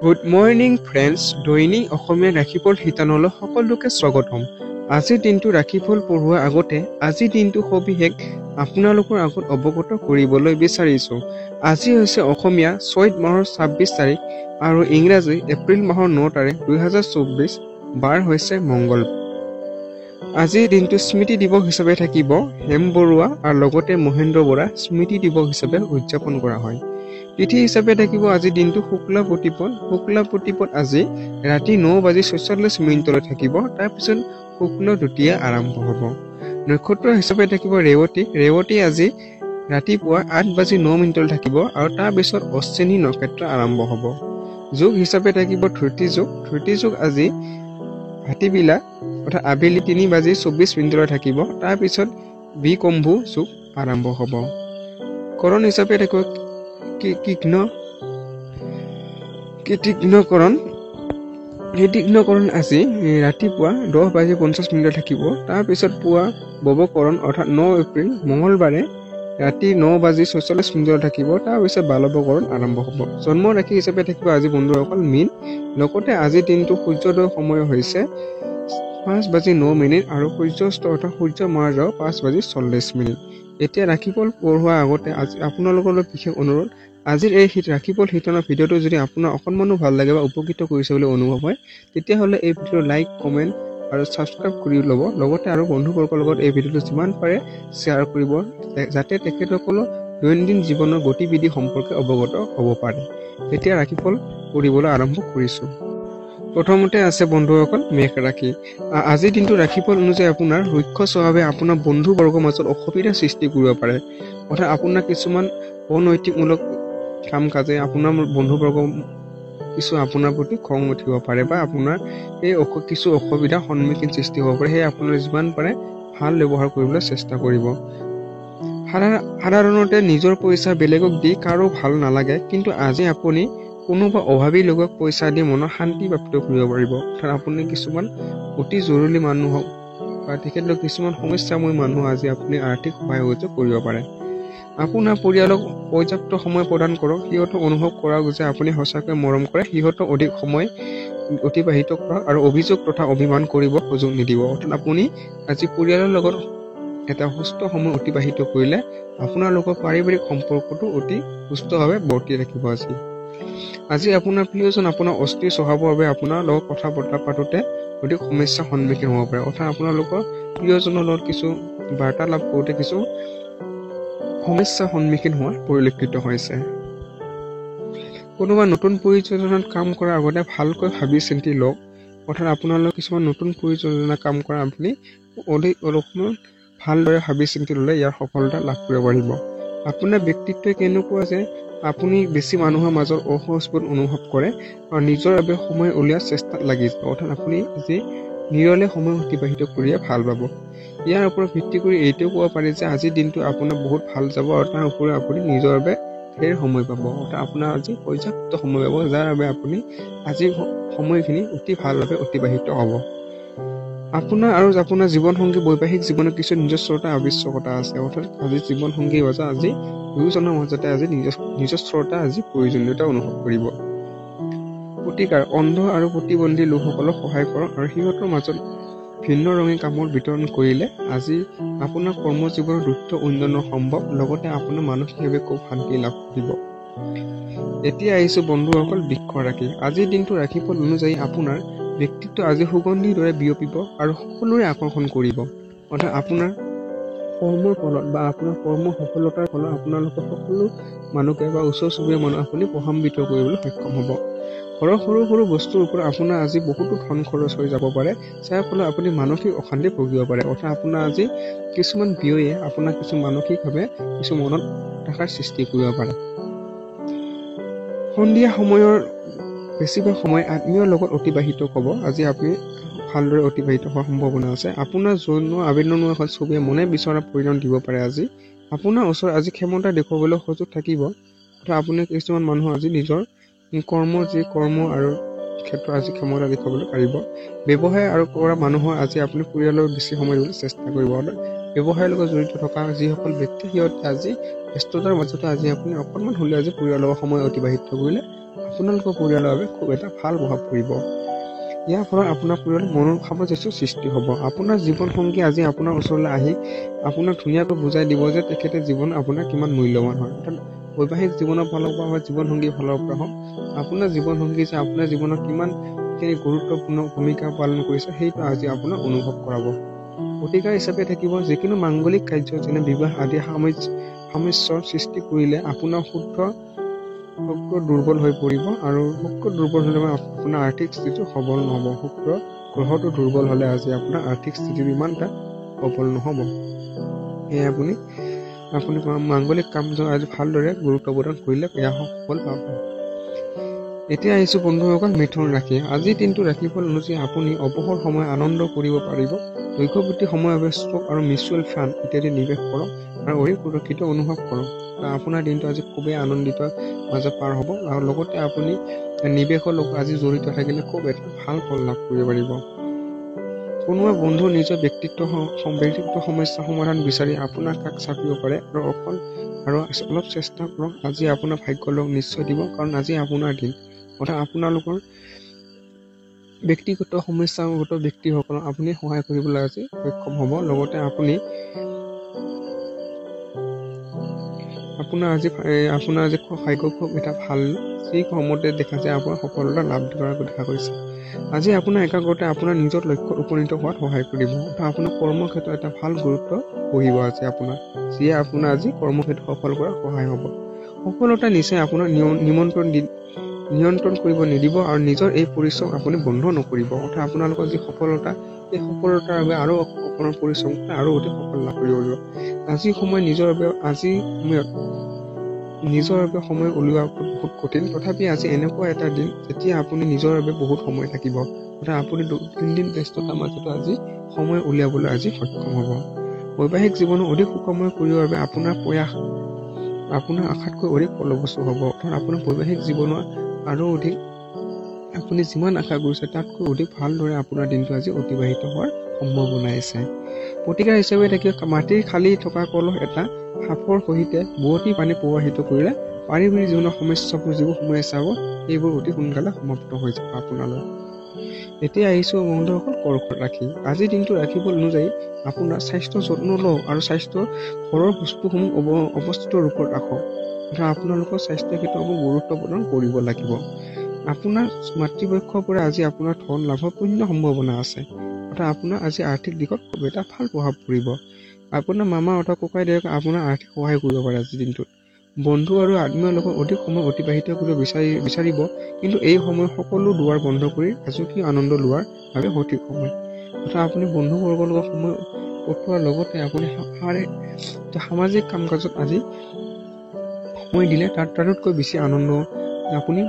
Good morning friends, দৈনিক অসমীয়া ৰাশিফল শিতানলৈ সকলোকে স্বাগতম। আজিৰ দিনটো ৰাশিফল পঢ়োৱাৰ আগতে আজিৰ দিনটো সবিশেষ আপোনালোকৰ আগত অৱগত কৰিবলৈ বিচাৰিছোঁ। আজি হৈছে অসমীয়া চৈত মাহৰ ২৬ তাৰিখ আৰু ইংৰাজী এপ্ৰিল মাহৰ ৯ তাৰিখ ২০২৪। বাৰ হৈছে মংগল। আজিৰ দিনটো স্মৃতি দিৱস হিচাপে থাকিব হেম বৰুৱা আৰু লগতে মহেন্দ্ৰ বৰা স্মৃতি দিৱস হিচাপে উদযাপন কৰা হয়। তিথি হিচাপে থাকিব আজিৰ দিনটো শুক্লা প্ৰতিপদ আজি ৰাতি ৯:৪৬ থাকিব। তাৰপিছত শুক্ল দ্বিতীয়া আৰম্ভ হ'ব। নক্ষত্ৰ হিচাপে থাকিব ৰেৱতী আজি ৰাতিপুৱা ৮:০৯ থাকিব আৰু তাৰপিছত অশ্বিনী নক্ষত্ৰ আৰম্ভ হ'ব। যোগ হিচাপে থাকিব ধৃতি যোগ আজি ভাটিবিলা অৰ্থাৎ আবেলি ৩:২৪ থাকিব। তাৰপিছত বিকম্ভু যোগ আৰম্ভ হ'ব। কৰণ হিচাপে থাকিব কৃতিঘ্নকৰণ আজি ৰাতিপুৱা ১০:৫০ থাকিব। তাৰপিছত পুৱা বৱকৰণ অৰ্থাৎ ৯ এপ্ৰিল মঙলবাৰে ৰাতি ৯:৪৬ থাকিব। তাৰপিছত বালৱকৰণ আৰম্ভ হ'ব। জন্ম ৰাশি হিচাপে থাকিব আজি বন্ধুসকল মীন। লগতে আজিৰ দিনটো সূৰ্যোদয় সময় হৈছে ৫:০৯ আৰু সূৰ্যাস্ত অৰ্থাৎ সূৰ্য মাৰ যাওঁ ৫:৪০। এতিয়া ৰাশিফল পঢ়োৱাৰ আগতে আজি আপোনালোকলৈ বিশেষ অনুৰোধ, আজিৰ এই ৰাশিফল শিতানৰ ভিডিঅ'টো যদি আপোনাৰ অকণমানো ভাল লাগে বা উপকৃত কৰিছে বুলি অনুভৱ হয়, তেতিয়াহ'লে এই ভিডিঅ'টো লাইক, কমেণ্ট আৰু ছাবস্ক্ৰাইব কৰি ল'ব। লগতে আৰু বন্ধুবৰ্গৰ লগত এই ভিডিঅ'টো যিমান পাৰে শ্বেয়াৰ কৰিব, যাতে তেখেতসকলৰ দৈনন্দিন জীৱনৰ গতিবিধি সম্পৰ্কে অৱগত হ'ব পাৰে। এতিয়া ৰাশিফল পঢ়িবলৈ আৰম্ভ কৰিছোঁ। প্ৰথমতে আছে বন্ধুসকল মেষ ৰাশি। আজিৰ দিনটো ৰাশিফল অনুযায়ী আপোনাৰ ৰুক্ষ স্বভাৱে আপোনাৰ বন্ধুবৰ্গৰ মাজত অসুবিধাৰ সৃষ্টি কৰিব পাৰে। অৰ্থাৎ আপোনাৰ কিছুমান অনৈতিকমূলক কাম কাজে আপোনাৰ বন্ধুবৰ্গ কিছু আপোনাৰ প্ৰতি খং উঠিব পাৰে বা আপোনাৰ এই কিছু অসুবিধাৰ সন্মুখীন সৃষ্টি হ'ব পাৰে। সেয়ে আপোনাৰ যিমান পাৰে ভাল ব্যৱহাৰ কৰিবলৈ চেষ্টা কৰিব। সাধাৰণতে নিজৰ পইচা বেলেগক দি কাৰো ভাল নালাগে, কিন্তু আজি আপুনি কোনোবা অভাৱী লোকক পইচা দি মনৰ শান্তি প্ৰাপ্ত কৰিব পাৰিব। অৰ্থাৎ আপুনি কিছুমান অতি জৰুৰী মানুহক বা তেখেতলোক কিছুমান সমস্যাময় মানুহ আজি আপুনি আৰ্থিক সহায় সহযোগ কৰিব পাৰে। আপোনাৰ পৰিয়ালক পৰ্যাপ্ত সময় প্ৰদান কৰক। সিহঁতক অনুভৱ কৰক যে আপুনি সঁচাকৈ মৰম কৰে। সিহঁতক অধিক সময় অতিবাহিত কৰক আৰু অভিযোগ তথা অভিমান কৰিব সুযোগ নিদিব। অৰ্থাৎ আপুনি আজি পৰিয়ালৰ লগত এটা সুস্থ সময় অতিবাহিত কৰিলে আপোনালোকৰ পাৰিবাৰিক সম্পৰ্কটো অতি সুস্থভাৱে বৰ্তি ৰাখিব। আজি আপোনাৰ প্ৰিয়জন আপোনাৰ অস্থিৰ স্বভাৱৰ বাবে আপোনাৰ লগত কথা বতৰা পাতোতে অধিক সমস্যাৰ সন্মুখীন হ'ব পাৰে। অৰ্থাৎ আপোনালোকৰ প্ৰিয়জনৰ লগত কিছু বাৰ্তালাপ কৰোঁতে কিছু সমস্যাৰ সন্মুখীন হোৱা পৰিলক্ষিত হৈছে। কোনোবা নতুন পৰিযোজনাত কাম কৰাৰ আগতে ভালকৈ ভাবি চিন্তি লওক। অৰ্থাৎ আপোনালোক কিছুমান নতুন পৰিযোজনা কাম কৰা আপুনি অলপমান ভালদৰে ভাবি চিন্তি ল'লে ইয়াৰ সফলতা লাভ কৰিব পাৰিব। আপোনাৰ ব্যক্তিত্বই কেনেকুৱা যে আপুনি বেছি মানুহৰ মাজত অসহজবোধ অনুভৱ কৰে আৰু নিজৰ বাবে সময় উলিওৱাৰ চেষ্টাত লাগি যাব। অৰ্থাৎ আপুনি আজি নিৰলে সময় অতিবাহিত কৰিয়ে ভাল পাব। ইয়াৰ ওপৰত ভিত্তি কৰি এইটোও ক'ব পাৰি যে আজিৰ দিনটো আপোনাৰ বহুত ভাল যাব আৰু তাৰ উপৰিও আপুনি নিজৰ বাবে ঢেৰ সময় পাব। অৰ্থাৎ আপোনাৰ আজি পৰ্যাপ্ত সময় পাব, যাৰ বাবে আপুনি আজিৰ সময়খিনি অতি ভালভাৱে অতিবাহিত হ'ব। আপোনাৰ আৰু আপোনাৰ জীৱনসংগী বৈবাহিক জীৱনত কিছু নিজস্বতা আৱশ্যকতা আছে। অৰ্থাৎ আজি জীৱনসংগীৰ মাজত আজি দুয়োজনৰ মাজতে আজি নিজস্বতা আজি প্ৰয়োজনীয়তা অনুভৱ কৰিব। প্ৰতিকাৰ অন্ধ আৰু প্ৰতিবন্ধী লোকসকলক সহায় কৰক আৰু সিহঁতৰ মাজত ভিন্ন ৰঙী কামৰ বিতৰণ কৰিলে আজি আপোনাৰ কৰ্মজীৱনৰ দ্ৰুত উন্নয়ন সম্ভৱ। লগতে আপোনাৰ মানসিকভাৱে খুব শান্তি লাভ কৰিব। এতিয়া আহিছোঁ বন্ধুসকল বৃক্ষ ৰাশি। আজিৰ দিনটো ৰাশিফল অনুযায়ী আপোনাৰ ব্যক্তিত্ব আজি সুগন্ধিৰ দৰে বিয়পিব আৰু সকলোৰে আকৰ্ষণ কৰিব। অৰ্থাৎ আপোনাৰ কৰ্মৰ ফলত বা আপোনাৰ কৰ্ম সফলতাৰ ফলত আপোনালোকৰ সকলো মানুহকে বা ওচৰ চুবুৰীয়া মানুহ আপুনি প্ৰভাৱান্বিত কৰিবলৈ সক্ষম হ'ব। ঘৰৰ সৰু সৰু বস্তুৰ ওপৰত আপোনাৰ আজি বহুতো ধন খৰচ হৈ যাব পাৰে, যাৰ ফলত আপুনি মানসিক অশান্তি ভুগিব পাৰে। অৰ্থাৎ আপোনাৰ আজি কিছুমান ব্যয়ে আপোনাৰ কিছু মানসিকভাৱে কিছু মনত হতাশাৰ সৃষ্টি কৰিব পাৰে। সন্ধিয়া সময়ৰ বেছিভাগ সময় আত্মীয়ৰ লগত অতিবাহিত হ'ব। আজি আপুনি ভালদৰে অতিবাহিত হোৱাৰ সম্ভাৱনা আছে। আপোনাৰ যৌন আবেদনো এখন ছবিয়ে মনে বিচৰা পৰিণাম দিব পাৰে। আজি আপোনাৰ ওচৰত আজি ক্ষমতা দেখুৱাবলৈ সুযোগ থাকিব। অৰ্থাৎ আপুনি কিছুমান মানুহ আজি নিজৰ কৰ্ম আৰু ক্ষেত্ৰত আজি ক্ষমতা দেখুৱাবলৈ পাৰিব। ব্যৱসায় আৰু কৰা মানুহৰ আজি আপুনি পৰিয়ালৰ বেছি সময় দিবলৈ চেষ্টা কৰিব। ব্যৱসায়ৰ লগত জড়িত থকা যিসকল ব্যক্তি সিহঁতে আজি ব্যস্ততাৰ মাজতে আজি আপুনি অকণমান হ'লেও আজি পৰিয়ালৰ লগত সময় অতিবাহিত কৰিলে আপোনালোকৰ পৰিয়ালৰ বাবে খুব এটা ভাল প্ৰভাৱ পৰিব। ইয়াৰ ফলত আপোনাৰ পৰিয়ালৰ মনৰ সামঞ্জস্য সৃষ্টি হ'ব। আপোনাৰ জীৱনসংগী আজি আপোনাৰ ওচৰলৈ আহি আপোনাক ধুনীয়াকৈ বুজাই দিব যে তেখেতে জীৱন আপোনাৰ কিমান মূল্যৱান হয়। অৰ্থাৎ বৈবাহিক জীৱনৰ ফালৰ পৰা হওক, জীৱনসংগীৰ ফালৰ পৰা হওক, আপোনাৰ জীৱনসংগী যে আপোনাৰ জীৱনত কিমানখিনি গুৰুত্বপূৰ্ণ ভূমিকা পালন কৰিছে সেইটো আজি আপোনাক অনুভৱ কৰাব। প্ৰতিকাৰ হিচাপে থাকিব যিকোনো মাংগলিক কাৰ্য যেনে বিবাহ আদি সমস্যাৰ সৃষ্টি কৰিলে আপোনাৰ শুক্ৰ দুৰ্বল হৈ পৰিব আৰু শুক্ৰ দুৰ্বল হ'লে আপোনাৰ আৰ্থিক স্থিতি সবল নহ'ব। শুক্ৰ গ্ৰহটো দুৰ্বল হ'লে আজি আপোনাৰ আৰ্থিক স্থিতি ইমান এটা সবল নহ'ব। সেয়ে আপুনি মাংগলিক কাম আজি ভালদৰে গুৰুত্ব প্ৰদান কৰিলে এয়া সফল পাব। এতিয়া আহিছোঁ বন্ধুসকল মিথুন ৰাশি। আজিৰ দিনটো ৰাশিফল অনুযায়ী আপুনি অৱসৰ সময় আনন্দ কৰিব পাৰিব। দৈৰ্ঘ্যৱৰ্তী সময়ৰ বাবে ষ্টক আৰু মিউচুৱেল ফাণ্ড ইত্যাদি নিৱেশ কৰক আৰু অধিক সুৰক্ষিত অনুভৱ কৰক। আপোনাৰ দিনটো আজি খুবেই আনন্দিত মাজত পাৰ হ'ব আৰু লগতে আপুনি নিৱেশৰ লগত আজি জড়িত থাকিলে খুব এটা ভাল ফল লাভ কৰিব পাৰিব। কোনোবা বন্ধু নিজৰ ব্যক্তিত্ব সমস্যা সমাধান বিচাৰি আপোনাৰ কাষ চাপিব পাৰে আৰু অলপ চেষ্টা কৰক। আজি আপোনাৰ ভাগ্য লগ নিশ্চয় দিব, কাৰণ আজি আপোনাৰ দিন। অৰ্থাৎ আপোনালোকৰ ব্যক্তিগত সমস্যাগত ব্যক্তিসকলক আপুনি সহায় কৰিবলৈ আজি সক্ষম হ'ব। লগতে আপোনাৰ আজি ভাগ্য খুব এটা ভাল যি কৰ্মতে দেখা যায় আপোনাৰ সফলতা লাভ কৰাৰ দেখা গৈছে। আজি আপোনাৰ একাগ্ৰতাই আপোনাৰ নিজৰ লক্ষ্যত উপনীত হোৱাত সহায় কৰিব। অৰ্থাৎ আপোনাৰ কৰ্মক্ষেত্ৰত এটা ভাল গুৰুত্ব বহিব আজি আপোনাৰ, যিয়ে আপোনাৰ আজি কৰ্মক্ষেত্ৰত সফল কৰাত সহায় হ'ব। সফলতা নিশ্চয় আপোনাৰ নিয়ন্ত্ৰণ কৰিব নিদিব আৰু নিজৰ এই পৰিশ্ৰম আপুনি বন্ধ নকৰিব। অৰ্থাৎ আপোনালোকৰ যি সফলতা, এই সফলতাৰ বাবে আৰু আপোনাৰ পৰিশ্ৰম আৰু অধিক সফল লাভ কৰিব পাৰিব। নিজৰ বাবে সময় উলিওৱা বহুত কঠিন। তথাপি আজি এনেকুৱা এটা দিন যেতিয়া আপুনি নিজৰ বাবে বহুত সময় থাকিব। অৰ্থাৎ আপুনি 3 দিন ব্যস্ততাৰ মাজতো আজি সময় উলিয়াবলৈ আজি সক্ষম হ'ব। বৈবাহিক জীৱনো অধিক সুখময় কৰিবৰ বাবে আপোনাৰ প্ৰয়াস আপোনাৰ আশাতকৈ অধিক ফলপ্ৰসূ হ'ব। অৰ্থাৎ আপোনাৰ বৈবাহিক জীৱনৰ আৰু অধিক আপুনি যিমান আশা কৰিছে তাতকৈ অধিক ভালদৰে আপোনাৰ দিনটো আজি অতিবাহিত হোৱাৰ সম্ভাৱনা আছে। প্ৰতিকাৰ হিচাপে থাকিব মাটিৰ খালি থকা কলহ এটা সাপৰ সহিতে বোৱতী পানী প্ৰৱাহিত কৰিলে পাৰিবাৰিক জীৱনৰ সমস্যাবোৰ যিবোৰ সমস্যা হ'ব সেইবোৰ অতি সোনকালে সমাপ্ত হৈ যাব আপোনালৈ। এতিয়া আহিছোঁ বন্ধুসকল কৰ্কট ৰাশি। আজিৰ দিনটো ৰাশিফল অনুযায়ী আপোনাৰ স্বাস্থ্য যত্ন লওক আৰু স্বাস্থ্য ঘৰৰ বস্তুসমূহ অৱস্থিত ৰূপত ৰাখক। অৰ্থাৎ আপোনালোকৰ স্বাস্থ্যৰ ক্ষেত্ৰত গুৰুত্ব প্ৰদান কৰিব লাগিব। আপোনাৰ মাতৃপক্ষৰ পৰা আজি আপোনাৰ ধন লাভৰ পূৰ্ণ সম্ভাৱনা আছে। অৰ্থাৎ আপোনাৰ আজি আৰ্থিক দিশত খুব এটা ভাল প্ৰভাৱ পৰিব। আপোনাৰ মামা অথবা ককাই দেউতাকে আপোনাৰ আৰ্থিক সহায় কৰিব পাৰে আজিৰ দিনটোত। বন্ধু আৰু আত্মীয়ৰ লগত অধিক সময় অতিবাহিত কৰিব বিচাৰিব, কিন্তু এই সময় সকলো দুৱাৰ বন্ধ কৰি ৰাজকীয় আনন্দ লোৱাৰ বাবে সঠিক সময়। অৰ্থাৎ আপুনি বন্ধুবৰ্গৰ লগত সময় কটোৱাৰ লগতে আপুনি সামাজিক কাম কাজত আজি সময় দিলে তাতকৈ বেছি আনন্দ আপুনি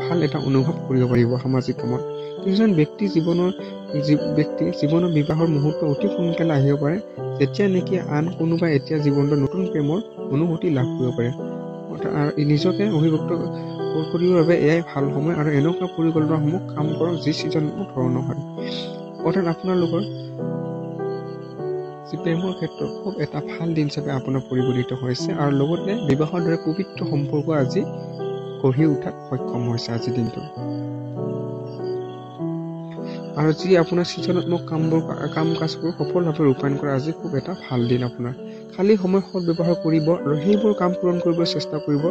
ভাল এটা অনুভৱ কৰিব পাৰিব সামাজিক কামত। কিছুমান ব্যক্তিৰ জীৱনৰ বিবাহৰ মুহূৰ্ত অতি সোনকালে আহিব পাৰে, যেতিয়া নেকি আন কোনোবাই এতিয়া জীৱনটো নতুন প্ৰেমৰ অনুভূতি লাভ কৰিব পাৰে। অৰ্থাৎ নিজকে অভিব্যক্ত কৰিবৰ বাবে এয়াই ভাল সময় আৰু এনেকুৱা পৰিকল্পনাসমূহ কাম কৰক যি সৃজনমূলক ধৰণৰ হয়। অৰ্থাৎ আপোনালোকৰ যি প্ৰেমৰ ক্ষেত্ৰত খুব এটা ভাল দিন হিচাপে আপোনাৰ পৰিগণিত হৈছে আৰু লগতে বিবাহৰ দৰে পবিত্ৰ সম্পৰ্ক আজি গঢ়ি উঠাত সক্ষম হৈছে আজিৰ দিনটো। আৰু যি আপোনাৰ সৃজনাত্মক কাম কাজবোৰ সফলভাৱে ৰূপায়ণ কৰা আজি খুব এটা ভাল দিন আপোনাৰ। খালী সময় সদব্যৱহাৰ কৰিব আৰু সেইবোৰ কাম পূৰণ কৰিবলৈ চেষ্টা কৰিব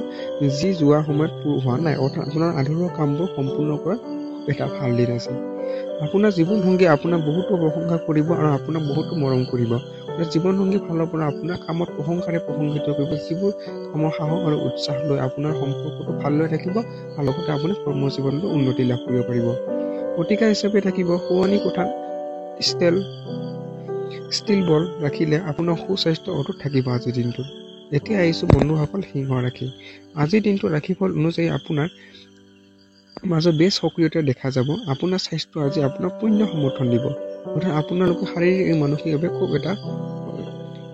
যি যোৱাৰ সময়ত হোৱা নাই। অৰ্থাৎ আপোনাৰ আধৰুৱা কামবোৰ সম্পূৰ্ণ কৰাৰ খুব এটা ভাল দিন আছে। আপোনাৰ জীৱনসংগী আপোনাক বহুতো প্ৰশংসা কৰিব আৰু আপোনাক বহুতো মৰম কৰিব। জীৱনসংগীৰ ফালৰ পৰা আপোনাৰ কামত প্ৰশংসিত কৰিব, যিবোৰ কামৰ সাহস আৰু উৎসাহ লৈ আপোনাৰ সম্পৰ্কটো ভালদৰে থাকিব আৰু লগতে আপোনাৰ কৰ্মজীৱনটো উন্নতি লাভ কৰিব পাৰিব। প্ৰতিকাৰ হিচাপে থাকিব শোৱনি কোঠাত ষ্টীল বল ৰাখিলে আপোনাৰ সুস্বাস্থ্য অটুট থাকিব আজিৰ দিনটোত। এতিয়া আহিছোঁ বন্ধুসকল সিংহ ৰাশি। আজিৰ দিনটো ৰাশিফল অনুযায়ী আপোনাৰ মাজত বেছ সক্ৰিয়তা দেখা যাব। আপোনাৰ স্বাস্থ্য আজি আপোনাক পূৰ্ণ সমৰ্থন দিব। অৰ্থাৎ আপোনালোকে শাৰীৰিক মানসিকভাৱে খুব এটা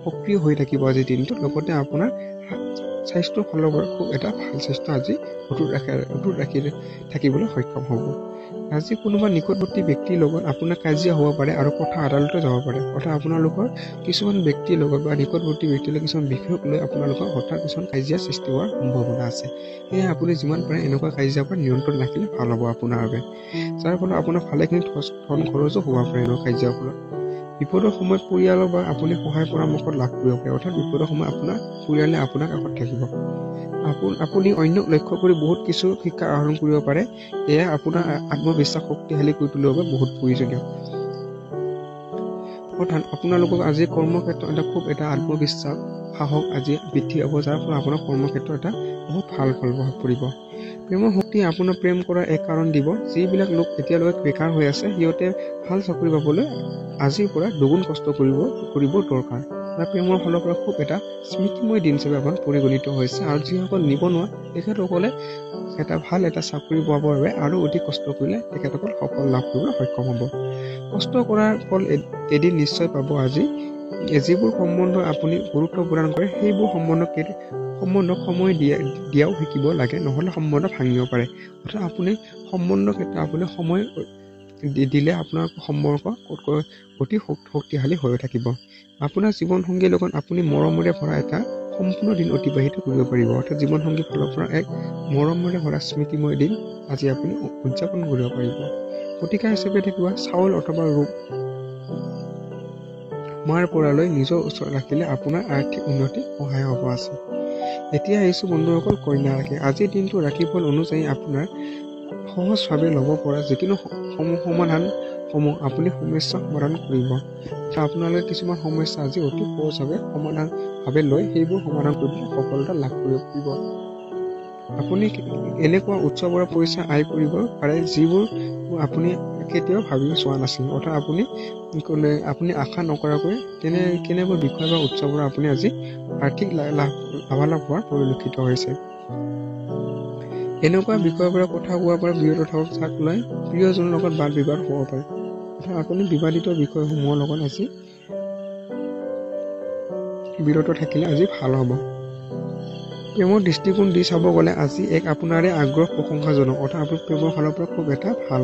সক্ৰিয় হৈ থাকিব আজিৰ দিনটোত। লগতে আপোনাৰ স্বাস্থ্যৰ ফালৰ পৰা খুব এটা ভাল স্বাস্থ্য আজি অটুট ৰাখি থাকিবলৈ সক্ষম হ'ব। আজি কোনোবা নিকটৱৰ্তী ব্যক্তিৰ লগত আপোনাৰ কাজিয়া হ'ব পাৰে আৰু কথা আদালতো যাব পাৰে। অৰ্থাৎ আপোনালোকৰ কিছুমান ব্যক্তিৰ লগত বা নিকটৱৰ্তী ব্যক্তিৰ লগত কিছুমান বিষয়ক লৈ আপোনালোকৰ হঠাৎ কিছুমান কাজিয়া সৃষ্টি হোৱাৰ সম্ভাৱনা আছে। সেয়ে আপুনি যিমান পাৰে এনেকুৱা কাজিয়াৰ পৰা নিয়ন্ত্ৰণ ৰাখিলে ভাল হ'ব আপোনাৰ বাবে। যাৰ ফলত আপোনাৰ ভালেখিনি ধন খৰচো হ'ব পাৰে এনেকুৱা কাজিয়াৰ ফলত। বিপদৰ সময়ত পৰিয়ালৰ বা আপুনি সহায় পৰামৰ্শ লাভ কৰিব পাৰে। অৰ্থাৎ বিপদৰ সময়ত আপোনাৰ পৰিয়ালে আপোনাৰ কাষত থাকিব। আপুনি অন্যক লক্ষ্য কৰি বহুত কিছু শিক্ষা আহৰণ কৰিব পাৰে। এয়া আপোনাৰ আত্মবিশ্বাস শক্তিশালী কৰি তুলিবৰ বাবে বহুত প্ৰয়োজনীয়। অৰ্থাৎ আপোনালোকক আজি কৰ্মক্ষেত্ৰত খুব এটা আত্মবিশ্বাস সাহস আজি বৃদ্ধি হ'ব, যাৰ ফলত আপোনাৰ কৰ্মক্ষেত্ৰত এটা বহুত ভাল ফল প্ৰভাৱ পৰিব। প্ৰেমৰ শক্তিয়ে আপোনাৰ প্ৰেম কৰাৰ এক কাৰণ দিব। যিবিলাক লোক এতিয়ালৈকে বেকাৰ হৈ আছে সিহঁতে ভাল চাকৰি পাবলৈ আজিৰ পৰা দুগুণ কষ্ট কৰিব দৰকাৰ। প্ৰেমৰ ফালৰ পৰা খুব এটা স্মৃতিময় দিন হিচাপে আমাৰ পৰিগণিত হৈছে। আৰু যিসকল নিবনুৱা তেখেতসকলে ভাল এটা চাকৰি পাবৰ বাবে আৰু অধিক কষ্ট কৰিলে তেখেতসকল সফল লাভ কৰিবলৈ সক্ষম হ'ব। কষ্ট কৰাৰ ফল এদিন নিশ্চয় পাব। আজি যিবোৰ সম্বন্ধ আপুনি গুৰুত্ব প্ৰদান কৰে সেইবোৰ সম্বন্ধক সময় দিয়াও শিকিব লাগে, নহ'লে সম্বন্ধ ভাঙিব পাৰে। অৰ্থাৎ আপুনি সম্বন্ধৰ ক্ষেত্ৰত আপুনি সময় দিলে আপোনাৰ সম্পৰ্ক অতি শক্তিশালী হৈ থাকিব। আপোনাৰ জীৱনসংগীৰ লগত আপুনি মৰমেৰে ভৰা এটা সম্পূৰ্ণ দিন অতিবাহিত কৰিব পাৰিব। অৰ্থাৎ জীৱনসংগীৰ ফালৰ পৰা এক মৰমেৰে ভৰা স্মৃতিময় দিন আজি আপুনি উদযাপন কৰিব পাৰিব। প্ৰতিকাৰ হিচাপে থাকিব চাউল অথবা ৰোগ মাৰ পৰালৈ নিজৰ ওচৰত ৰাখিলে আপোনাৰ আৰ্থিক উন্নতিত সহায় হ'ব আছে। এতিয়া আহিছোঁ বন্ধুসকল কন্যা ৰাশি। আজিৰ দিনটো ৰাশিফল অনুযায়ী আপোনাৰ সহজভাৱে ল'ব পৰা যিকোনো সমাধানসমূহ আপুনি সমস্যা সমাধান কৰিব। আপোনালোকে কিছুমান সমস্যা আজি অতি সহজভাৱে সমাধানভাৱে লৈ সেইবোৰ সমাধান কৰিবলৈ সফলতা লাভ কৰিব পাৰিব। আপুনি এনেকুৱা উৎসৱৰ পইচা আয় কৰিব পাৰে যিবোৰ আপুনি কেতিয়াও ভাবি চোৱা নাছিল। অৰ্থাৎ আপুনি আশা নকৰাকৈ কেনেবোৰ বিষয় বা উৎসৱৰ আপুনি আজি আৰ্থিক লাভালাভ হোৱাৰ পৰিলক্ষিত হৈছে। এনেকুৱা বিষয়ৰ পৰা কথা কোৱাৰ পৰা বিৰত থাকক, যাক লৈ প্ৰিয়জনৰ লগত বাদ বিবাদ হ'ব পাৰে। অৰ্থাৎ আপুনি বিবাদিত বিষয়সমূহৰ লগত আজি বিৰত থাকিলে আজি ভাল হ'ব। প্ৰেমৰ দৃষ্টিকোণ দি চাব গ'লে আজি এক আপোনাৰে আগ্ৰহ প্ৰশংসাজনক। অৰ্থাৎ আপুনি প্ৰেমৰ ফালৰ পৰা খুব এটা ভাল।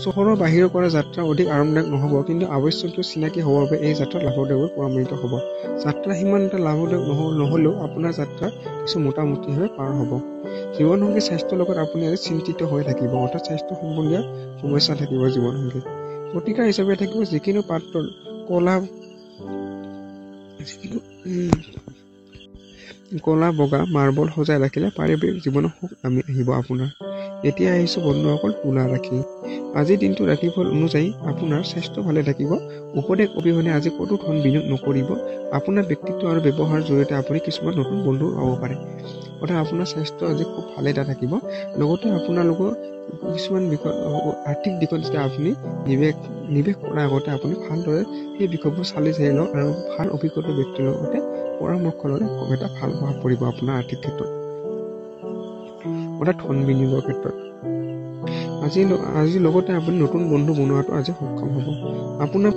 চহৰৰ বাহিৰৰ কৰা যাত্ৰা অধিক আৰামদায়ক নহ'ব, কিন্তু আৱশ্যকীয় চিনাকি হ'বৰ বাবে এই যাত্ৰা লাভদায়ক প্ৰমাণিত হ'ব। যাত্ৰা সিমান এটা লাভদায়ক নহ'লেও আপোনাৰ যাত্ৰা কিছু মোটামুটিভাৱে পাৰ হ'ব। জীৱনসংগীৰ স্বাস্থ্যৰ লগত আপুনি আজি চিন্তিত হৈ থাকিব। অৰ্থাৎ স্বাস্থ্য সম্বন্ধীয় সমস্যা থাকিব জীৱনসংগীত। প্ৰতিকাৰ হিচাপে থাকিব যিকোনো পাত্ৰত কলা বগা মাৰ্বল সজাই ৰাখিলে পাৰিবাৰিক জীৱনৰ সুখ আহিব আপোনাৰ। এতিয়া আহিছোঁ বন্ধুসকল তুলা ৰাশি। আজিৰ দিনটো ৰাশিফল অনুযায়ী আপোনাৰ স্বাস্থ্য ভালে থাকিব। উপদেশ অবিহনে আজি ক'তো ধন বিনিয়োগ নকৰিব। আপোনাৰ ব্যক্তিত্ব আৰু ব্যৱহাৰৰ জৰিয়তে আপুনি কিছুমান নতুন বন্ধু পাব পাৰে। অৰ্থাৎ আপোনাৰ স্বাস্থ্য আজি খুব ভালে থাকিব। লগতে আপোনালোকৰ কিছুমান বিষয় আৰ্থিক দিশত যেতিয়া আপুনি নিৱেশ কৰাৰ আগতে আপুনি ভালদৰে সেই বিষয়বোৰ চালি চাই লওক আৰু ভাল অভিজ্ঞতা ব্যক্তিৰ লগতে পৰামৰ্শ ল'লে খুব এটা ভাল প্ৰভাৱ পৰিব আপোনাৰ আৰ্থিক ক্ষেত্ৰত, অৰ্থাৎ ধন বিনিয়োগৰ ক্ষেত্ৰত। আজি লগতে আপুনি নতুন বন্ধু বনোৱাটো আজি সক্ষম হ'ব। আপোনাৰ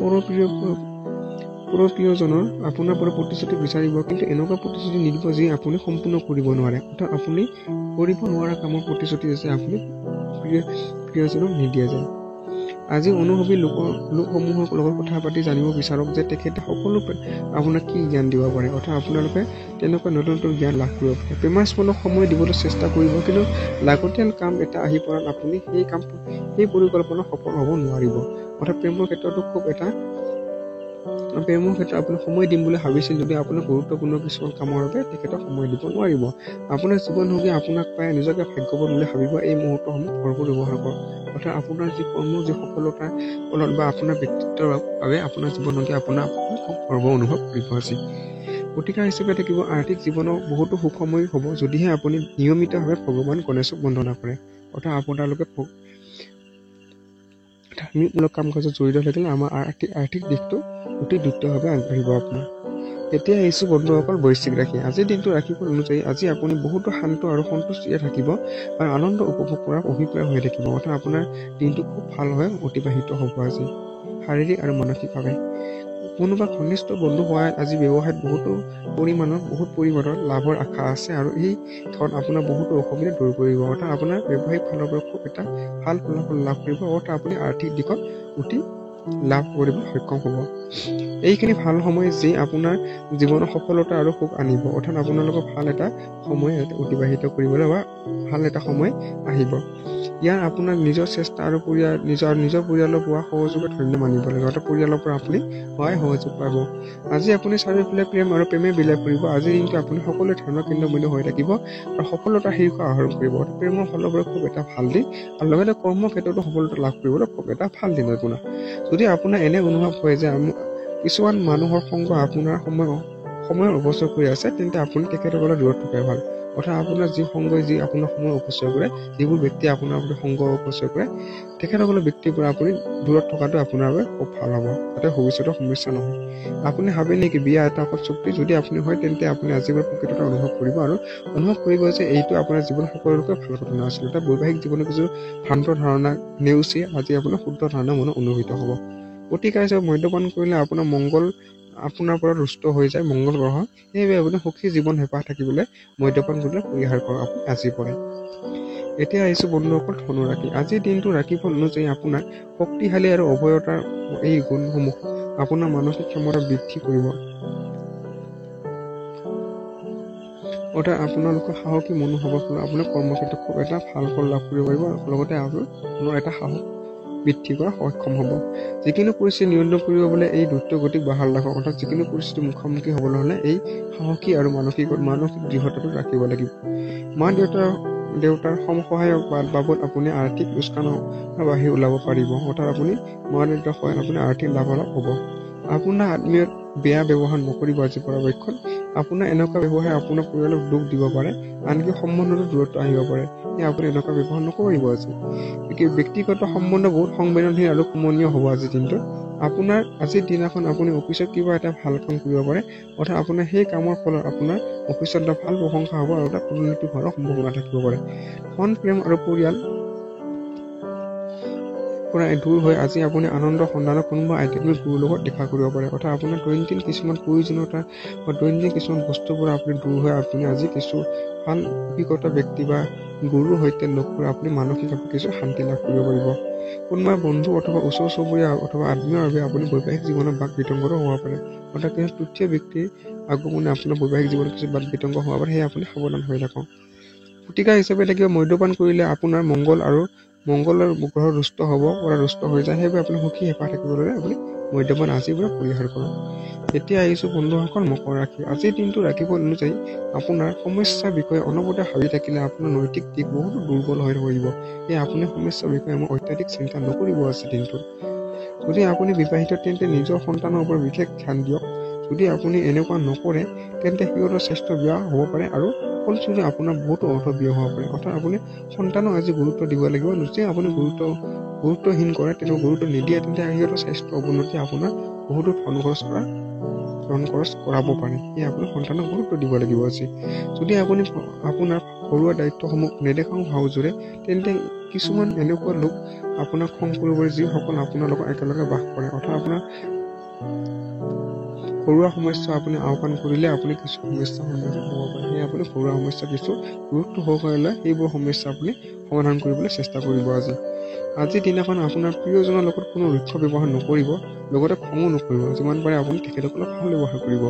প্ৰিয়জনৰ আপোনাৰ পৰা প্ৰতিশ্ৰুতি বিচাৰিব, কিন্তু এনেকুৱা প্ৰতিশ্ৰুতি নিদিব যি আপুনি সম্পূৰ্ণ কৰিব নোৱাৰে। অৰ্থাৎ আপুনি কৰিব নোৱাৰা কামৰ প্ৰতিশ্ৰুতি যে আপুনি প্ৰিয়জনক নিদিয়ে যায়। আজি অনুভৱী লোকসমূহৰ লগত কথা পাতি জানিব বিচাৰক যে তেখেতে সকলো আপোনাক কি জ্ঞান দিব পাৰে। অৰ্থাৎ আপোনালোকে তেনেকুৱা নতুন জ্ঞান লাভ কৰিব পাৰে। প্ৰেমাস্পদক সময় দিবলৈ চেষ্টা কৰিব, কিন্তু লাগতিয়াল কাম এটা আহি পৰাত আপুনি সেই পৰিকল্পনা সফল হ'ব নোৱাৰিব। অৰ্থাৎ প্ৰেমৰ ক্ষেত্ৰতো খুব এটা প্ৰেমৰ ক্ষেত্ৰত আপুনি সময় দিম বুলি ভাবিছিল যদি আপোনাৰ গুৰুত্বপূৰ্ণ কিছুমান কামৰ বাবে তেখেতক সময় দিব নোৱাৰিব। আপোনাৰ জীৱনসংগী আপোনাক পাই নিজকে ভাগ্যৱান বুলি ভাবিব। এই মুহূৰ্তসমূহ ভৰপূৰ ব্যৱহাৰ কৰক। অৰ্থাৎ আপোনাৰ যি সফলতাৰ ফলত বা আপোনাৰ ব্যক্তিত্বৰ বাবে আপোনাৰ জীৱনসংগী আপোনাৰ খুব গৰ্ব অনুভৱ কৰিব আজি। প্ৰতিকাৰ হিচাপে থাকিব আৰ্থিক জীৱনৰ বহুতো সুখময় হ'ব যদিহে আপুনি নিয়মিতভাৱে ভগৱান গণেশক বন্দনা কৰে। অৰ্থাৎ আপোনালোকে ধাৰ্মিকমূলক কাম কাজত জড়িত থাকিলে আমাৰ আৰ্থিক দিশটো অতি দ্ৰুতভাৱে আগবাঢ়িব আপোনাৰ। এতিয়া আহিছোঁ বন্ধুসকল বৃশ্চিক ৰাশি। আজিৰ দিনটো ৰাশিফল অনুযায়ী আজি আপুনি বহুতো শান্ত আৰু সন্তুষ্টিৰে থাকিব আৰু আনন্দ উপভোগ কৰাৰ অভিপ্ৰায় হৈ থাকিব। অৰ্থাৎ আপোনাৰ দিনটো খুব ভালভাৱে অতিবাহিত হ'ব আজি শাৰীৰিক আৰু মানসিকভাৱে। কোনোবা ঘনিষ্ঠ বন্ধু হোৱাত আজি ব্যৱসায়ত বহুত পৰিমাণৰ লাভৰ আশা আছে আৰু এই ধন আপোনাৰ বহুতো অসুবিধা দূৰ কৰিব। অৰ্থাৎ আপোনাৰ ব্যৱসায়িক ফালৰ পৰা খুব এটা ভাল ফলাফল লাভ কৰিব। অৰ্থাৎ আপুনি আৰ্থিক দিশত অতি লাভ কৰিবলৈ সক্ষম হ'ব। এইখিনি ভাল সময় যি আপোনাৰ জীৱনৰ সফলতা আৰু সুখ আনিব। অৰ্থাৎ আপোনালোকৰ ভাল এটা সময় অতিবাহিত কৰিবলৈ বা ভাল এটা সময় আহিব। ইয়াৰ আপোনাৰ নিজৰ চেষ্টা আৰু নিজৰ পৰিয়ালৰ পোৱা সহযোগত ধন্য মানিব লাগিব। অৰ্থাৎ পৰিয়ালৰ পৰা আপুনি সহায় সহযোগ পাব। আজি আপুনি চাৰিওফালে প্ৰেম আৰু প্ৰেমে বিলাই ফুৰিব। আজিৰ দিনটো আপুনি সকলো ধৰণৰ কেন্দ্ৰবিন্দু হৈ থাকিব আৰু সফলতাৰ শীৰ্ষ আহৰণ কৰিব। অৰ্থাৎ প্ৰেমৰ ফালৰ পৰা খুব এটা ভাল দিন আৰু লগতে কৰ্মক্ষেত্ৰতো সফলতা লাভ কৰিবলৈ খুব এটা ভাল দিন আপোনাৰ। যদি আপোনাৰ এনে অনুভৱ হয় যে কিছুমান মানুহৰ সংগ আপোনাৰ সময়ৰ অপচয় কৰি আছে, তেন্তে আপুনি তেখেতসকলৰ দূৰত থকাই ভাল। অৰ্থাৎ আপোনাৰ যি সংগই যি আপোনাৰ সময় অপচয় কৰে, যিবোৰ ব্যক্তিয়ে আপোনাৰ সংগ অপচয় কৰে, তেখেতসকলৰ ব্যক্তিৰ পৰা আপুনি দূৰত থকাটো আপোনাৰ বাবে খুব ভাল হ'ব, যাতে ভৱিষ্যতৰ সমস্যা নহয়। আপুনি ভাবে নেকি বিয়া এটা অকল চুক্তি? যদি আপুনি হয়, তেন্তে আপুনি আজিৰ পৰা প্ৰকৃততে অনুভৱ কৰিব আৰু অনুভৱ কৰিব যে এইটো আপোনাৰ জীৱন সকলোতকৈ ভাল ঘটনা আছিল। অৰ্থাৎ বৈবাহিক জীৱনৰ কিছু ভ্ৰান্ত ধাৰণা নেওচি আজি আপোনাৰ শুদ্ধ ধাৰণা মনত অনুভূত হ'ব। গতিকে মদ্যপান কৰিলে আপোনাৰ মংগল আপোনাৰ পৰা ৰুষ্ট হৈ যায়, মংগল গ্ৰহ। সেইবাবে আপুনি সুখী জীৱন হেঁপাহ থাকিবলৈ মদ্যপান কৰিলে পৰিহাৰ কৰক আপুনি আজিৰ পৰাই। এতিয়া আহিছোঁ বন্ধুসকল ধনুৰাশি। আজিৰ দিনটো ৰাশিফল অনুযায়ী আপোনাৰ শক্তিশালী আৰু অভয়তাৰ এই গুণসমূহ আপোনাৰ মানসিক ক্ষমতা বৃদ্ধি কৰিব। অৰ্থাৎ আপোনালোকৰ সাহসী মনোভাৱৰ ফলত আপোনাৰ কৰ্মক্ষেত্ৰত খুব এটা ভাল ফল লাভ কৰিব পাৰিব আৰু লগতে আপোনাৰ এটা সাহস বৃদ্ধি কৰা সক্ষম হ'ব। যিকোনো পৰিস্থিতি নিয়ন্ত্ৰণ কৰিবলৈ এই দ্ৰুত গতিক বাহাল ৰাখক। অৰ্থাৎ যিকোনো পৰিস্থিতিৰ মুখামুখি হ'বলৈ হ'লে এই সাহসী আৰু মানসিক দৃঢ়তাটো ৰাখিব লাগিব। মা দেউতাৰ সহায়ক বাবদ আপুনি আৰ্থিক লোকচানৰ বাহিৰ ওলাব পাৰিব। অৰ্থাৎ আপুনি মা দেউতাৰ সহায়ত আপুনি আৰ্থিক লাভালাভ হ'ব। আপোনাৰ আত্মীয়ত বেয়া ব্যৱহাৰ নকৰিব আজি পৰাপক্ষত। আপোনাৰ এনেকুৱা ব্যৱহাৰে আপোনাৰ পৰিয়ালক দুখ দিব পাৰে, আনকি সম্বন্ধতো দূৰত্ব আহিব পাৰে। সেয়ে আপুনি এনেকুৱা ব্যৱহাৰ নকৰিব আজি। ব্যক্তিগত সম্বন্ধ বহুত সংবেদনশীল আৰু কমনীয় হ'ব আজিৰ দিনটোত। আপোনাৰ আজিৰ দিনাখন আপুনি অফিচত কিবা এটা ভাল কাম কৰিব পাৰে। অৰ্থাৎ আপোনাৰ সেই কামৰ ফলত আপোনাৰ অফিচত এটা ভাল প্ৰশংসা হ'ব আৰু এটা উন্নতি হোৱাৰ সম্ভাৱনা থাকিব পাৰে। ধন, প্ৰেম আৰু পৰিয়াল পৰা দূৰ হৈ আজি আপুনি আনন্দ সন্ধানত কোনোবা আধ্যাত্মিক গুৰুৰ লগত দেখা কৰিব পাৰে। অৰ্থাৎ আপোনাৰ দৈনন্দিন কিছুমান প্ৰয়োজনীয়তা বা দৈনন্দিন কিছুমান বস্তুৰ পৰা আপুনি দূৰ হৈ আপুনি আজি কিছু ভাল অভিজ্ঞতা ব্যক্তি বা গুৰুৰ সৈতে লগ কৰি আপুনি মানসিকভাৱে কিছু শান্তি লাভ কৰিব পাৰিব। কোনোবা বন্ধু অথবা ওচৰ চুবুৰীয়া অথবা আত্মীয়ৰ বাবে আপুনি বৈবাহিক জীৱনত বাক বিতংগত হ'ব পাৰে। অৰ্থাৎ কিছু তৃতীয় ব্যক্তিৰ আগমনে আপোনাৰ বৈবাহিক জীৱনত কিছু বাক বিতংগ হ'ব পাৰে, সেয়ে আপুনি সাৱধান হৈ থাকক। প্ৰতিকাৰ হিচাপে থাকিব মদ্যপান কৰিলে আপোনাৰ মংগলৰ গ্ৰহ ৰুষ্ট হ'ব পৰা ৰুষ্ট হৈ যায়। সেইবাবে আপুনি সুখী হেঁপাহ থাকিবলৈ আপুনি মদ্যপান আজিৰ পৰা পৰিহাৰ কৰক। এতিয়া আহিছোঁ বন্ধুসকল মকৰ ৰাশি। আজিৰ দিনটো ৰাশিফল অনুযায়ী আপোনাৰ সমস্যাৰ বিষয়ে অনবৰতে ভাবি থাকিলে আপোনাৰ নৈতিক দিশ বহুতো দুৰ্বল হৈ পৰিব। সেয়ে আপুনি সমস্যাৰ বিষয়ে অত্যাধিক চিন্তা নকৰিব আজিৰ দিনটোত। যদি আপুনি বিবাহিত তেন্তে নিজৰ সন্তানৰ ওপৰত বিশেষ ধ্যান দিয়ক। যদি আপুনি এনেকুৱা নকৰে তেন্তে সিহঁতৰ স্বাস্থ্য বেয়া হ'ব পাৰে আৰু ফলস্বৰূপে আপোনাৰ বহুতো অৰ্থ ব্যয় হ'ব পাৰে। অৰ্থাৎ আপুনি সন্তানক আজি গুৰুত্ব দিব লাগিব। যদি আপুনি গুৰুত্বহীন কৰে, তেন্তে গুৰুত্ব নিদিয়ে, তেন্তে সিহঁতৰ স্বাস্থ্য অৱনতি আপোনাৰ বহুতো ধন খৰচ কৰাব পাৰে। সেয়ে আপুনি সন্তানক গুৰুত্ব দিব লাগিব আজি। যদি আপুনি আপোনাৰ ঘৰুৱা দায়িত্বসমূহ নেদেখাও ভাওজোৰে, তেন্তে কিছুমান এনেকুৱা লোক আপোনাক খং কৰিব পাৰে যিসকল আপোনাৰ লগত একেলগে বাস কৰে। অৰ্থাৎ আপোনাৰ ঘৰুৱা সমস্যা আপুনি আওকাণ কৰিলে আপুনি কিছু সমস্যাৰ সন্মুখীন হ'ব পাৰে। সেয়ে আপুনি ঘৰুৱা সমস্যা কিছু গুৰুত্ব সহকাৰে লৈ সেইবোৰ সমস্যা আপুনি সমাধান কৰিবলৈ চেষ্টা কৰিব আজি। আজিৰ দিনাখন আপোনাৰ প্ৰিয়জনৰ লগত কোনো ৰুক্ষ ব্যৱহাৰ নকৰিব, লগতে খঙো নকৰিব। যিমান পাৰে আপুনি তেখেতসকলক ভাল ব্যৱহাৰ কৰিব।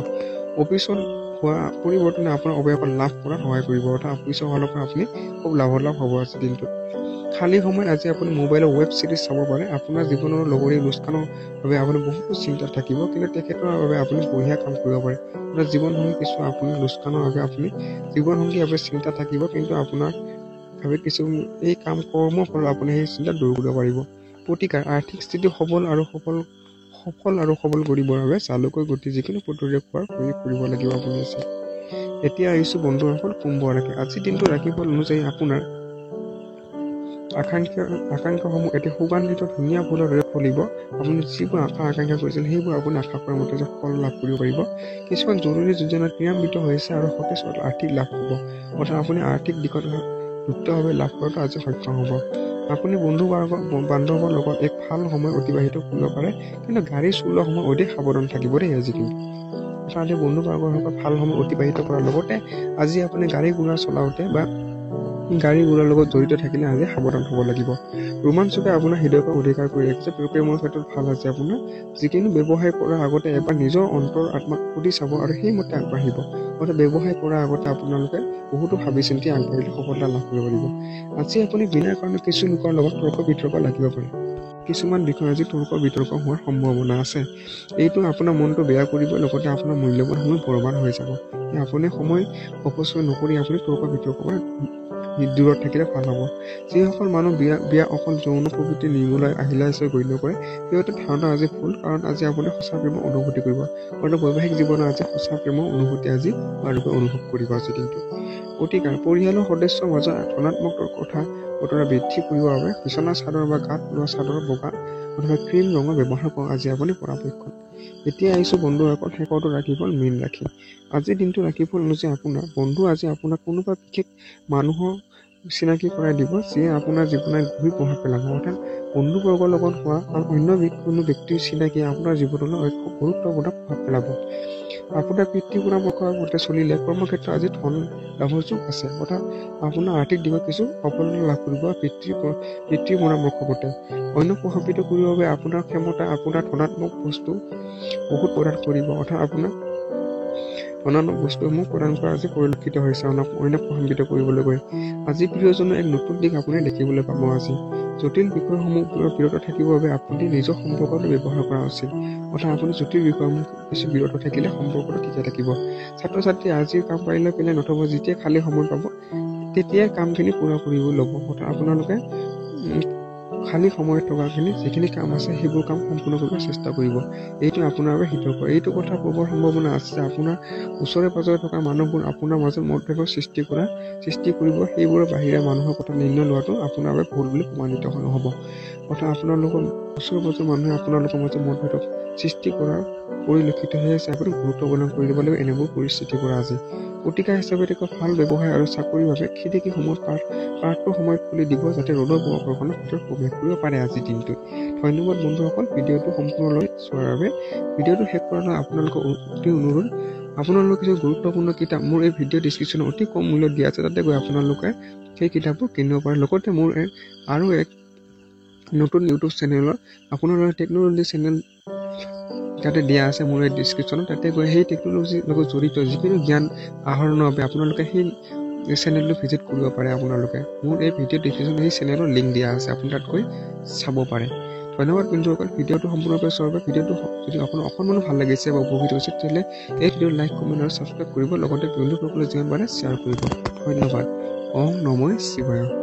অফিচত হোৱা পৰিৱৰ্তনে আপোনাৰ অৱকাশ লাভ কৰাত সহায় কৰিব। অৰ্থাৎ অফিচৰ ফালৰ পৰা আপুনি খুব লাভালাভ হ'ব আজিৰ দিনটোত। খালী সময়ত আজি আপুনি মোবাইলৰ ৱেব ছিৰিজ চাব পাৰে। আপোনাৰ জীৱনৰ লগৰী লোকচানৰ বাবে আপুনি বহুতো চিন্তাত থাকিব, কিন্তু তেখেতৰ বাবে আপুনি বঢ়িয়া কাম কৰিব পাৰে। আপোনাৰ জীৱনসংগী কিছু আপুনি লোকচানৰ বাবে আপুনি জীৱনসংগী বাবে চিন্তা থাকিব, কিন্তু আপোনাৰ ভাবে কিছু এই কৰ্মৰ ফলত আপুনি সেই চিন্তা দূৰ কৰিব পাৰিব। প্ৰতিকাৰ আৰ্থিক স্থিতি সফল আৰু সবল কৰিবৰ বাবে চালুকৈ গতি যিকোনো পদ্ধতিৰে খোৱাৰ প্ৰয়োগ কৰিব লাগিব আপুনি আছে। এতিয়া আহিছোঁ বন্ধুসকল কুম্ভ ৰাশি। আজিৰ দিনটো ৰাশিফল অনুযায়ী আপোনাৰ আকাংক্ষাসমূহ এটি সুগন্ধিত ধুনীয়া ফুলৰ দৰে ফলিব। আপুনি যিবোৰ আকাংক্ষা কৰিছিল সেইবোৰ আপুনি আশা কৰাৰ মতে ফল লাভ কৰিব পাৰিব। কিছুমান জৰুৰী যোজনা ক্ৰিয়ান্বিত হৈছে আৰু সতেজ আৰ্থিক লাভ হ'ব। অৰ্থাৎ আপুনি আৰ্থিক দিশত দ্ৰুতভাৱে লাভ কৰাটো আজি সক্ষম হ'ব। আপুনি বান্ধৱৰ লগত এক ভাল সময় অতিবাহিত কৰিব পাৰে, কিন্তু গাড়ী চলোৱাৰ সময় অধিক সাৱধান থাকিব দেই আজি কিন্তু। আচলতে বন্ধু বান্ধৱৰ লগত ভাল সময় অতিবাহিত কৰাৰ লগতে আজি আপুনি গাড়ী ঘোঁৰা চলাওঁতে বা গাড়ী ঘোঁৰাৰ লগত জড়িত থাকিলে আজি সাৱধান হ'ব লাগিব। ৰোমাঞ্চকে আপোনাৰ হৃদয়ক অধিকাৰ কৰি ৰাখিছে। প্ৰেমৰ ক্ষেত্ৰত ভাল আছে আপোনাৰ। যিকোনো ব্যৱসায় কৰাৰ আগতে এবাৰ নিজৰ অন্তৰ আত্মাক সুধি চাব আৰু সেইমতে আগবাঢ়িব। অৰ্থাৎ ব্যৱসায় কৰাৰ আগতে আপোনালোকে বহুতো ভাবি চিন্তি আগবাঢ়িলে সফলতা লাভ কৰিব পাৰিব। আজি আপুনি বিনা কাৰণে কিছু লোকৰ লগত তৰ্ক বিতৰ্ক লাগিব পাৰে। কিছুমান বিষয় আজি তৰ্ক বিতৰ্ক হোৱাৰ সম্ভাৱনা আছে। এইটো আপোনাৰ মনটো বেয়া কৰিব, লগতে আপোনাৰ মূল্যৱান সময় বৰবাদ হৈ যাব। আপুনি সময় অপচয় নকৰি আপুনি তৰ্ক বিতৰ্ক পৰা দূৰত থাকিলে ভাল হ'ব। যিসকল মানুহ বিয়া অকল যৌন প্ৰবৃত্তি নিৰ্মূলাই আহিলা হিচাপে গণ্য কৰে, সিহঁতৰ ধাৰণা আজি ভুল, কাৰণ আজি আপুনি সঁচা প্ৰেমৰ অনুভূতি কৰিব। অৰ্থাৎ বৈবাহিক জীৱনত আজি সঁচা প্ৰেমৰ অনুভূতি আজি আপোনালোকে অনুভৱ কৰিব আজি দিনটো। প্ৰতিকাৰ পৰিয়ালৰ সদস্যৰ মাজত ধনাত্মক কথা বতৰা বৃদ্ধি কৰিবৰ বাবে বিচনা চাদৰ বা গাত লোৱা চাদৰ বগা অথবা ক্ৰীম ৰঙৰ ব্যৱহাৰ কৰক আজি আপুনি পৰাপক্ষত। এতিয়া আহিছোঁ বন্ধুসকল শেষৰটো ৰাশিফল মীন ৰাশি। আজিৰ দিনটো ৰাশিফল অনুযায়ী আপোনাৰ বন্ধু আজি আপোনাক কোনোবা বিশেষ মানুহৰ চিনাকি কৰাই দিব, যিয়ে আপোনাৰ জীৱনত গভীৰ প্ৰভাৱ পেলাব। অৰ্থাৎ বন্ধুবৰ্গৰ লগত হোৱা আৰু অন্য কোনো ব্যক্তিৰ চিনাকি আপোনাৰ জীৱনলৈ খুব গুৰুত্বপূৰ্ণ প্ৰভাৱ পেলাব। আপোনাৰ পিতৃ পৰামৰ্শৰ মতে চলিলে কৰ্মক্ষেত্ৰত আজি ধন লাভৰ যোগ আছে। অৰ্থাৎ আপোনাৰ আৰ্থিক দিশত কিছু সফলতা লাভ কৰিব পিতৃ পৰামৰ্শ মতে। অন্য প্ৰভাৱিত কৰিবৰ বাবে আপোনাৰ ক্ষমতা আপোনাৰ ধনাত্মক বস্তু বহুত প্ৰদান কৰিব। অৰ্থাৎ আপোনাৰ ধনাত্মক বস্তুসমূহ প্ৰদান কৰা আজি পৰিলক্ষিত হৈছে অন্য প্ৰভাৱিত কৰিবলৈ গৈ। আজি প্ৰিয়জনৰ এক নতুন দিশ আপুনি দেখিবলৈ পাব। আজি জটিল বিষয়সমূহ বিৰত থাকিবৰ বাবে আপুনি নিজৰ সম্পৰ্কটো ব্যৱহাৰ কৰা উচিত। অৰ্থাৎ আপুনি জটিল বিষয়সমূহ কিছু বিৰত থাকিলে সম্পৰ্কটো ঠিকে থাকিব। ছাত্ৰ ছাত্ৰী আজিৰ কাম পাৰিলে পেলাই নথব, যেতিয়া খালী সময় পাব তেতিয়াই কামখিনি পূৰা কৰিব ল'ব। অৰ্থাৎ আপোনালোকে খালী সময়ত থকাখিনি যিখিনি কাম আছে সেইবোৰ কাম সম্পূৰ্ণ কৰিব চেষ্টা কৰিব। এইটো আপোনাৰ বাবে হিতকৰ। এইটো কথা ক'বৰ সম্ভাৱনা আছে যে আপোনাৰ ওচৰে পাজৰে থকা মানুহবোৰ আপোনাৰ মাজত মতভেদৰ সৃষ্টি কৰিব। সেইবোৰৰ বাহিৰে মানুহৰ কথা নিৰ্ণয় লোৱাটো আপোনাৰ বাবে ভুল বুলি প্ৰমাণিত নহ'ব। অৰ্থাৎ আপোনালোকৰ ওচৰে পাজৰে মানুহে আপোনালোকৰ মাজত মতভেদৰ সৃষ্টি কৰাৰ পৰিলক্ষিত হৈ আছে। আপুনি গুৰুত্ব প্ৰদান কৰি দিব লাগিব এনেবোৰ পৰিস্থিতিৰ পৰা আজি। প্ৰতিকাৰ হিচাপে তেওঁক ভাল ব্যৱসায় আৰু চাকৰিৰ বাবে খিৰিকীসমূহ পাৰ্টৰ সময়ত খুলি দিব, যাতে ৰ'দৰ বৰষুণৰ ভিতৰত প্ৰৱেশ কৰিব পাৰে আজিৰ দিনটোত। ধন্যবাদ বন্ধুসকল ভিডিঅ'টো সম্পূৰ্ণলৈ চোৱাৰ বাবে। ভিডিঅ'টো শেষ কৰালৈ আপোনালোকৰ অতি অনুৰোধ, আপোনালোকে কিছু গুৰুত্বপূৰ্ণ কিতাপ মোৰ এই ভিডিঅ' ডিছক্ৰিপশ্যনত অতি কম মূল্যত দিয়া আছে, তাতে গৈ আপোনালোকে সেই কিতাপবোৰ কিনিব পাৰে। লগতে মোৰ আৰু এক নতুন ইউটিউব চেনেলৰ আপোনালোকৰ টেকন'লজি চেনেল তাতে দিয়া আছে মোৰ এই ডিছক্ৰিপশ্যনত, তাতে গৈ সেই টেকন'লজিৰ লগত জড়িত যিকোনো জ্ঞান আহৰণৰ বাবে আপোনালোকে সেই চেনেলটো ভিজিট কৰিব পাৰে। আপোনালোকে মোৰ এই ভিডিঅ' ডিছক্ৰিপশ্যনত সেই চেনেলৰ লিংক দিয়া আছে, আপুনি তাত গৈ চাব পাৰে। ধন্যবাদ বন্ধুসকল ভিডিঅ'টো সম্পূৰ্ণৰূপে চোৱাৰ বাবে। ভিডিঅ'টো যদি আপোনাৰ অকণমানো ভাল লাগিছে বা উপকৃত হৈছে তেতিয়াহ'লে এই ভিডিঅ'ত লাইক কমেণ্ট আৰু ছাবস্ক্ৰাইব কৰিব, লগতে বন্ধুসকলে যিমান পাৰে শ্বেয়াৰ কৰিব। ধন্যবাদ। ওম নমঃ শিৱায়।